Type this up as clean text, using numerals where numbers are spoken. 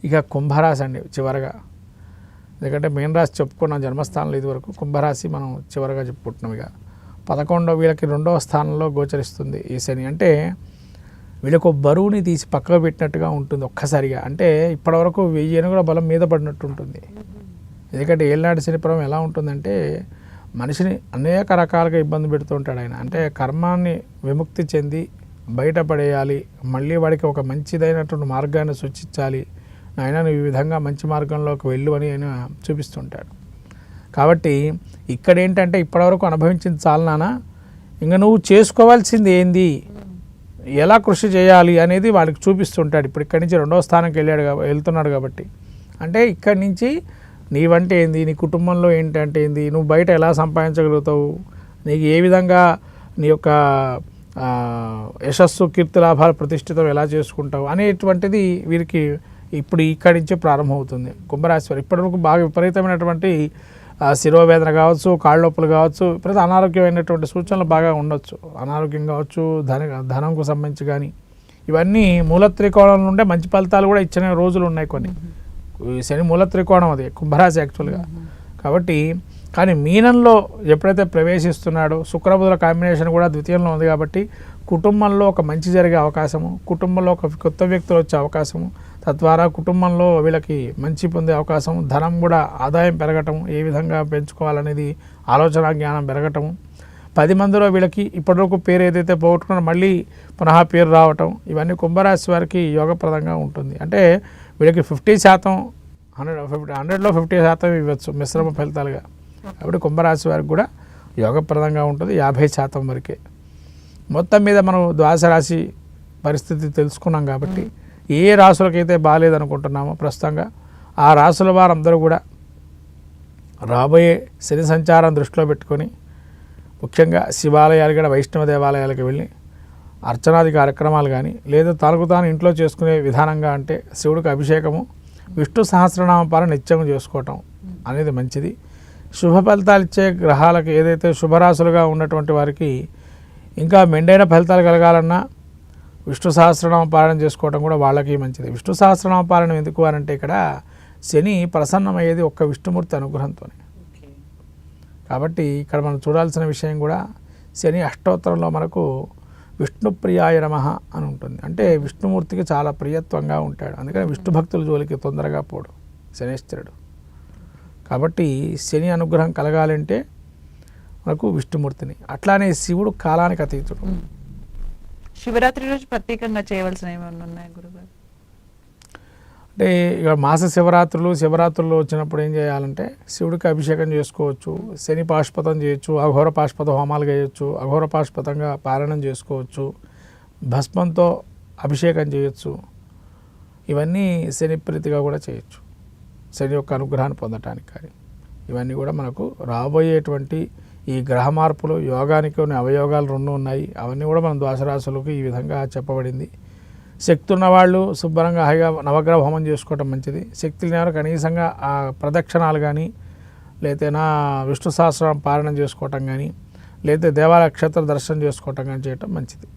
ఇక కుంభరాశి అండి చివరగా. ఎందుకంటే మీనరాశి చెప్పుకున్నాం జన్మస్థానంలో ఇదివరకు, కుంభరాశి మనం చివరగా చెప్పుకుంటున్నాం. ఇక 11వ వీళ్ళకి 2వ స్థానంలో గోచరిస్తుంది ఈ శని. అంటే వీళ్ళకు బరువుని తీసి పక్కకు పెట్టినట్టుగా ఉంటుంది ఒక్కసారిగా. అంటే ఇప్పటివరకు 1000 ఏనుగుల బలం మీద పడినట్టు ఉంటుంది. ఎందుకంటే ఏళ్ళనాటి శని ప్రభావం ఎలా ఉంటుందంటే మనిషిని అనేక రకాలుగా ఇబ్బంది పెడుతూ ఉంటాడు ఆయన. అంటే కర్మాన్ని విముక్తి చెంది బయటపడేయాలి, మళ్ళీ వాడికి ఒక మంచిదైనటువంటి మార్గాన్ని సూచించాలి, ఆయన నువ్వు ఈ విధంగా మంచి మార్గంలోకి వెళ్ళు అని ఆయన చూపిస్తుంటాడు. కాబట్టి ఇక్కడ ఏంటంటే ఇప్పటివరకు అనుభవించింది చాలు నాన్న, ఇంకా నువ్వు చేసుకోవాల్సింది ఏంది, ఎలా కృషి చేయాలి అనేది వాడికి చూపిస్తుంటాడు. ఇప్పుడు ఇక్కడి నుంచి 2వ స్థానానికి వెళ్తున్నాడు కాబట్టి, అంటే ఇక్కడి నుంచి నీవంటే ఏంది, నీ కుటుంబంలో ఏంటంటే ఏంది, నువ్వు బయట ఎలా సంపాదించగలుగుతావు, నీకు ఏ విధంగా నీ యొక్క యశస్సు కీర్తి లాభాలు ప్రతిష్ఠితం ఎలా చేసుకుంటావు అనేటువంటిది వీరికి ఇప్పుడు ఇక్కడి నుంచే ప్రారంభమవుతుంది. కుంభరాశి వారు ఇప్పటివరకు బాగా విపరీతమైనటువంటి శిరోవేదన కావచ్చు, కాళ్ళొప్పులు కావచ్చు, ప్రతి అనారోగ్యమైనటువంటి సూచనలు బాగా ఉండొచ్చు. అనారోగ్యం కావచ్చు, ధనంకు సంబంధించి కానీ ఇవన్నీ మూల త్రికోణం నుండే మంచి ఫలితాలు కూడా ఇచ్చిన రోజులు ఉన్నాయి కొన్ని. శని మూల త్రికోణం అది కుంభరాశి యాక్చువల్గా. కాబట్టి కానీ మీనంలో ఎప్పుడైతే ప్రవేశిస్తున్నాడో శుక్రబుధుల కాంబినేషన్ కూడా ద్వితీయంలో ఉంది కాబట్టి కుటుంబంలో ఒక మంచి జరిగే అవకాశము, కుటుంబంలో ఒక కొత్త వ్యక్తులు వచ్చే అవకాశము, తద్వారా కుటుంబంలో వీళ్ళకి మంచి పొందే అవకాశం, ధనం కూడా ఆదాయం పెరగటం, ఏ విధంగా పెంచుకోవాలనేది ఆలోచన జ్ఞానం పెరగటం, 10 మందిలో వీళ్ళకి ఇప్పటివరకు పేరు ఏదైతే పోగొట్టుకున్నా మళ్ళీ పునః పేరు రావటం, ఇవన్నీ కుంభరాశి వారికి యోగప్రదంగా ఉంటుంది. అంటే వీళ్ళకి 50%, 100లో 50% ఇవ్వచ్చు మిశ్రమ ఫలితాలుగా. కాబట్టి కుంభరాశి వారికి కూడా యోగప్రదంగా ఉంటుంది 50% వరకే. మొత్తం మీద మనం ద్వాదశ రాశి పరిస్థితి తెలుసుకున్నాం కాబట్టి ఏ రాశులకైతే బాగాలేదనుకుంటున్నామో ప్రస్తుతంగా ఆ రాశుల వారందరూ కూడా రాబోయే శని సంచారం దృష్టిలో పెట్టుకొని ముఖ్యంగా శివాలయాలు కూడా వైష్ణవ దేవాలయాలకు వెళ్ళి అర్చనాది కార్యక్రమాలు కానీ లేదా తనకు తాను ఇంట్లో చేసుకునే విధానంగా అంటే శివుడికి అభిషేకము, విష్ణు సహస్రనామపాలన నిత్యం చేసుకోవటం అనేది మంచిది. శుభ ఫలితాలు ఇచ్చే గ్రహాలకు ఏదైతే శుభరాశులుగా ఉన్నటువంటి వారికి ఇంకా మెండైన ఫలితాలు కలగాలన్నా విష్ణు సహస్రనామ పారాయణ చేసుకోవడం కూడా వాళ్ళకి మంచిది. విష్ణు సహస్రనామ పారాయణం ఎందుకు అనంటే ఇక్కడ శని ప్రసన్నమయ్యేది ఒక్క విష్ణుమూర్తి అనుగ్రహంతోనే. కాబట్టి ఇక్కడ మనం చూడాల్సిన విషయం కూడా శని అష్టోత్తరంలో మనకు విష్ణుప్రియాయ నమః అని ఉంటుంది. అంటే విష్ణుమూర్తికి చాలా ప్రియత్వంగా ఉంటాడు. అందుకని విష్ణు భక్తుల జోలికి తొందరగా పోడు శనేశ్వరుడు. కాబట్టి శని అనుగ్రహం కలగాలంటే మనకు విష్ణుమూర్తిని, అట్లానే శివుడు కాలానికి అతీతుడు. శివరాత్రి రోజు ప్రత్యేకంగా చేయవలసిన ఏమైనా ఉన్నాయి గురుగారు? అంటే ఇక మాస శివరాత్రులు వచ్చినప్పుడు ఏం చేయాలంటే శివుడికి అభిషేకం చేసుకోవచ్చు, శని పాశుపతం చేయొచ్చు, అఘోర పాశుపత హోమాలు చేయొచ్చు, అఘోర పాశుపతంగా పారాయణం చేసుకోవచ్చు, భస్మంతో అభిషేకం చేయొచ్చు. ఇవన్నీ శని ప్రీతిగా కూడా చేయొచ్చు, శని యొక్క అనుగ్రహాన్ని పొందటానికి. కానీ ఇవన్నీ కూడా మనకు రాబోయేటువంటి ఈ గ్రహ మార్పులు, యోగానికి కొన్ని అవయోగాలు 2 ఉన్నాయి. అవన్నీ కూడా మనం ద్వాదశరాశులకు ఈ విధంగా చెప్పబడింది. శక్తి ఉన్నవాళ్ళు శుభ్రంగా హాయిగా నవగ్రహ హోమం చేసుకోవటం మంచిది. శక్తి లేని కనీసంగా ఆ ప్రదక్షిణాలు కానీ లేదైనా విష్ణు సహస్రం పారాయణం చేసుకోవటం కానీ లేదా దేవాలయ క్షేత్ర దర్శనం చేసుకోవటం కానీ చేయటం మంచిది.